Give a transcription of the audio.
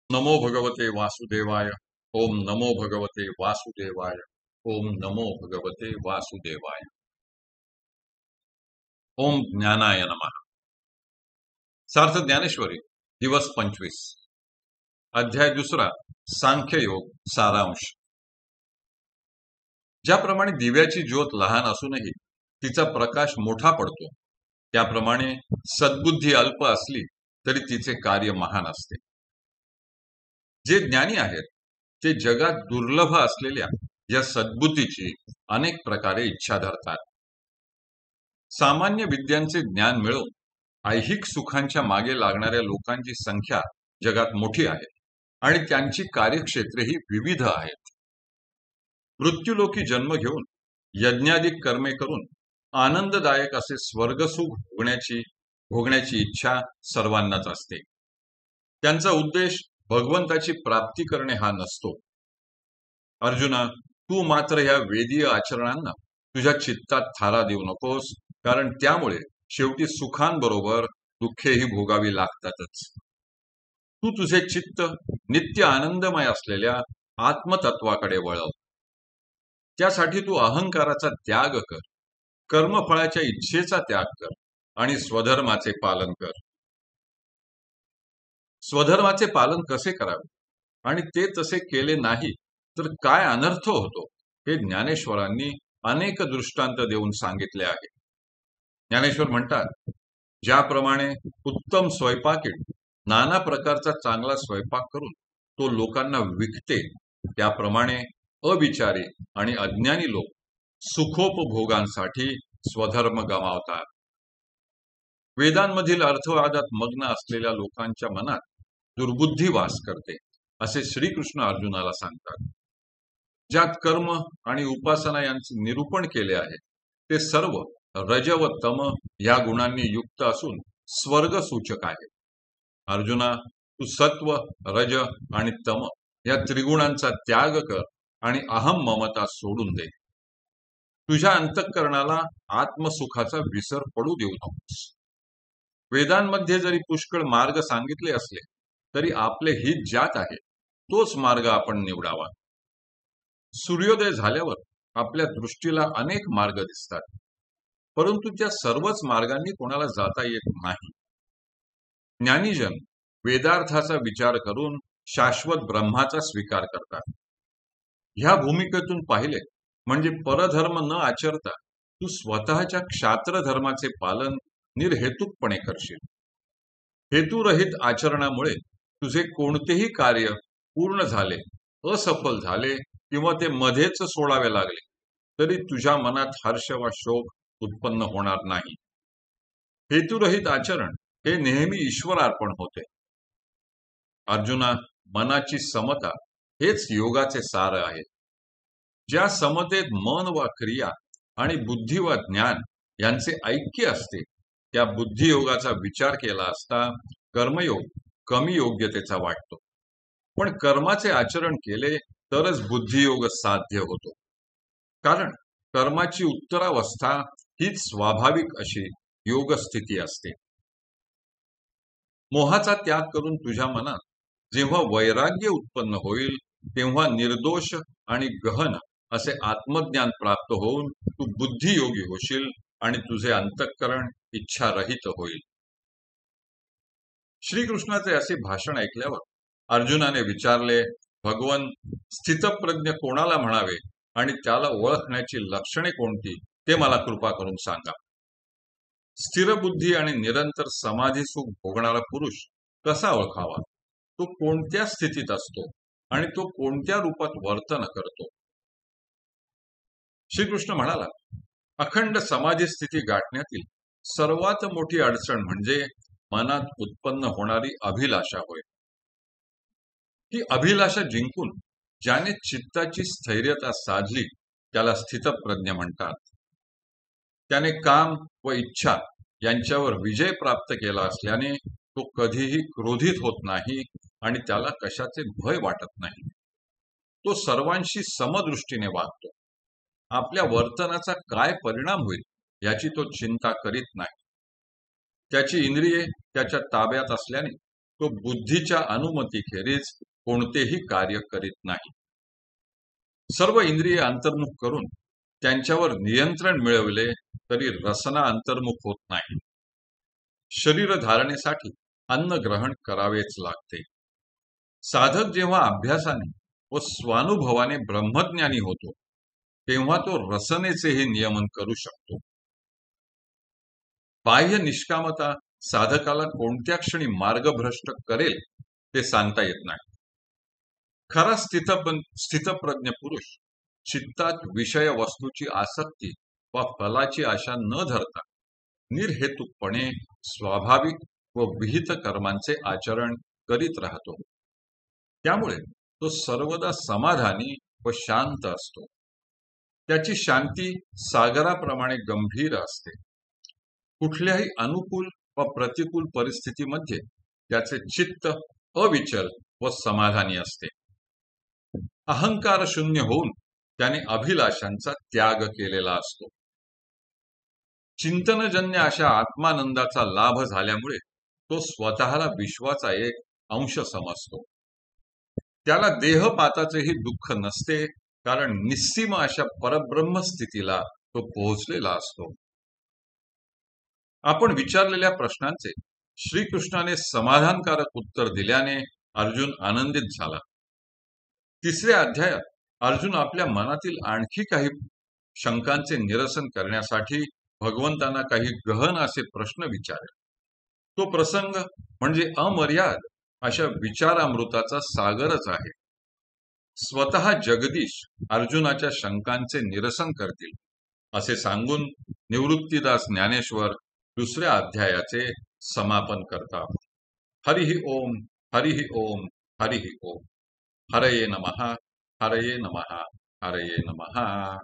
नमो भगवते वासुदेवाय. ओम नमो भगवते वासुदेवाय. ओम नमो भगवते वासुदेवाय. ओम ज्ञानाय नमः. सार्थ ज्ञानेश्वरी दिवस 25. अध्याय 2. सांख्ययोग सारांश. ज्याप्रमाणे दिव्याची ज्योत लहान असूनही तिचा प्रकाश मोठा पडतो, त्याप्रमाणे सद्बुद्धी अल्प असली तरी तिचे कार्य महान असते. जे ज्ञानी आहेत ते जगात दुर्लभ असलेल्या या सद्बुद्धीची अनेक प्रकारे इच्छा धरतात. सामान्य विद्यांचे ज्ञान मिळवून ऐहिक सुखांच्या मागे लागणाऱ्या लोकांची संख्या जगात मोठी आहे आणि त्यांची कार्यक्षेत्रेही विविध आहेत. मृत्यूलोकी जन्म घेऊन यज्ञादिक कर्मे करून आनंददायक असे स्वर्गसुख भोगण्याची इच्छा सर्वांनाच असते. त्यांचा उद्देश भगवंताची प्राप्ती करणे हा नसतो. अर्जुना, तू मात्र ह्या वेदीय आचरणांना तुझ्या चित्तात थारा देऊ नकोस, कारण त्यामुळे शेवटी सुखांबरोबर दुःखेही भोगावी लागतातच. तू तुझे चित्त नित्य आनंदमय असलेल्या आत्मतत्वाकडे वळव. त्यासाठी तू अहंकाराचा त्याग कर, कर्मफळाच्या इच्छेचा त्याग कर आणि स्वधर्माचे पालन कर. स्वधर्माचे पालन कसे करावे आणि ते तसे केले नाही तर काय अनर्थ होतो, हे ज्ञानेश्वरांनी अनेक दृष्टांत देऊन सांगितले आहे. ज्ञानेश्वर म्हणतात, ज्याप्रमाणे उत्तम स्वयंपाकीण नाना प्रकारचा चांगला स्वयंपाक करून तो लोकांना विकते, त्याप्रमाणे अविचारी आणि अज्ञानी लोक सुखोपभोगांसाठी स्वधर्म गमावतात. वेदांमधील अर्थवादात मग्न असलेल्या लोकांच्या मनात दुर्बुद्धी वास करते, असे श्रीकृष्ण अर्जुनाला सांगतात. ज्यात कर्म आणि उपासना यांचे निरूपण केले आहे ते सर्व रज व तम या गुणांनी युक्त असून स्वर्ग सूचक आहे. अर्जुना, तू सत्व, रज आणि तम या त्रिगुणांचा त्याग कर आणि अहम ममता सोडून दे. तुझ्या अंतःकरणाला आत्मसुखाचा विसर पडू देऊ नकोस. वेदांमध्ये जरी पुष्कळ मार्ग सांगितले असले तरी आपले हित ज्यात आहे तोच मार्ग आपण निवडावा. सूर्योदय झाल्यावर आपल्या दृष्टीला अनेक मार्ग दिसतात, परंतु त्या सर्वच मार्गांनी कोणाला जाता येत नाही. ज्ञानीजन वेदार्थाचा विचार करून शाश्वत ब्रह्माचा स्वीकार करतात. ह्या भूमिकेतून पाहिले म्हणजे परधर्म न आचरता तू स्वतःच्या क्षात्र धर्माचे पालन निर्हेतुकपणे करशील. हेतुरहित आचरणामुळे तुझे कोणतेही कार्य पूर्ण झाले, असफल झाले किंवा ते मध्येच सोडावे लागले तरी तुझ्या मनात हर्ष वा शोक उत्पन्न होणार नाही. हेतुरहित आचरण हे नेहमी ईश्वरार्पण होते. अर्जुना, मनाची समता हेच योगाचे सार आहे. ज्या समतेत मन वा क्रिया आणि बुद्धी वा ज्ञान यांचे ऐक्य असते, त्या बुद्धियोगाचा विचार केला असता कर्मयोग कमी योग्यतेचा वाटतो. पण कर्माचे आचरण केले तरच बुद्धियोग साध्य होतो, कारण कर्माची उत्तरावस्था हीच स्वाभाविक अशी योग स्थिती असते. मोहाचा त्याग करून तुझ्या मनात जेव्हा वैराग्य उत्पन्न होईल तेव्हा निर्दोष आणि गहन असे आत्मज्ञान प्राप्त होऊन तू बुद्धियोगी होशील आणि तुझे अंतःकरण इच्छारहित होईल. श्रीकृष्णाचे असे भाषण ऐकल्यावर अर्जुनाने विचारले, भगवन, स्थितप्रज्ञ कोणाला म्हणावे आणि त्याला ओळखण्याची लक्षणे कोणती ते मला कृपा करून सांगा. स्थिरबुद्धी आणि निरंतर समाधी सुख भोगणारा पुरुष कसा ओळखावा? तो कोणत्या स्थितीत असतो आणि तो कोणत्या रूपात वर्तन करतो? श्रीकृष्ण म्हणाला, अखंड समाधी स्थिती गाठण्यातील सर्वात मोठी अडचण म्हणजे मनात उत्पन्न होणारी अभिलाषा होय. ही अभिलाषा जिंकून ज्याने चित्ताची स्थैर्यता साधली त्याला स्थितप्रज्ञ म्हणतात. त्याने काम व इच्छा यांच्यावर विजय प्राप्त केला असल्याने तो कधीही क्रोधित होत नाही आणि त्याला कशाचे भय वाटत नाही. तो सर्वांशी समदृष्टीने वागतो. आपल्या वर्तनाचा काय परिणाम होईल याची तो चिंता करीत नाही. त्याची इंद्रिये त्याच्या ताब्यात असल्याने तो बुद्धीच्या अनुमतीखेरीज कोणतेही कार्य करीत नाही. सर्व इंद्रिय अंतर्मुख करून त्यांच्यावर नियंत्रण मिळवले तरी रसना अंतर्मुख होत नाही. शरीर धारणेसाठी अन्न ग्रहण करावेच लागते. साधक जेव्हा अभ्यासाने व स्वानुभवाने ब्रह्मज्ञानी होतो तेव्हा तो रसनेचेही नियमन करू शकतो. बाह्य निष्कामता साधकाला कोणत्या क्षणी मार्गभ्रष्ट करेल ते सांगता येत नाही. खरा स्थितप्रज्ञ पुरुष चित्तात विषय वस्तूची आसक्ती वा फलाची आशा न धरता निर्हेतुकपणे स्वाभाविक व विहित कर्मांचे आचरण करीत राहतो. त्यामुळे तो सर्वदा समाधानी व शांत असतो. त्याची शांती सागराप्रमाणे गंभीर असते. कुठल्याही अनुकूल व प्रतिकूल परिस्थितीमध्ये त्याचे चित्त अविचल व समाधानी असते. अहंकार शून्य होऊन त्याने अभिलाषांचा त्याग केलेला असतो. चिंतनजन्य अशा आत्मानंदाचा लाभ झाल्यामुळे तो स्वतःला विश्वाचा एक अंश समजतो. त्याला देहपाताचेही दुःख नसते, कारण निस्सीम अशा परब्रह्म स्थितीला तो पोहोचलेला असतो. आपण विचारलेल्या प्रश्नांचे श्रीकृष्णाने समाधानकारक उत्तर दिल्याने अर्जुन आनंदित झाला. तिसऱ्या अध्यायात अर्जुन आपल्या मनातील आणखी काही शंकांचे निरसन करण्यासाठी भगवंतांना काही गहन असे प्रश्न विचारेल. तो प्रसंग म्हणजे अमर्याद अशा विचारामृताचा सागरच आहे. स्वतः जगदीश अर्जुनाच्या शंकांचे निरसन करतील असे सांगून निवृत्तीदास ज्ञानेश्वर दुसऱ्या अध्यायाचे समापन करतात. हरिः ओम, हरिः ओम, हरिः ओम. हरये नमः, हरये नमः, हरये नमः.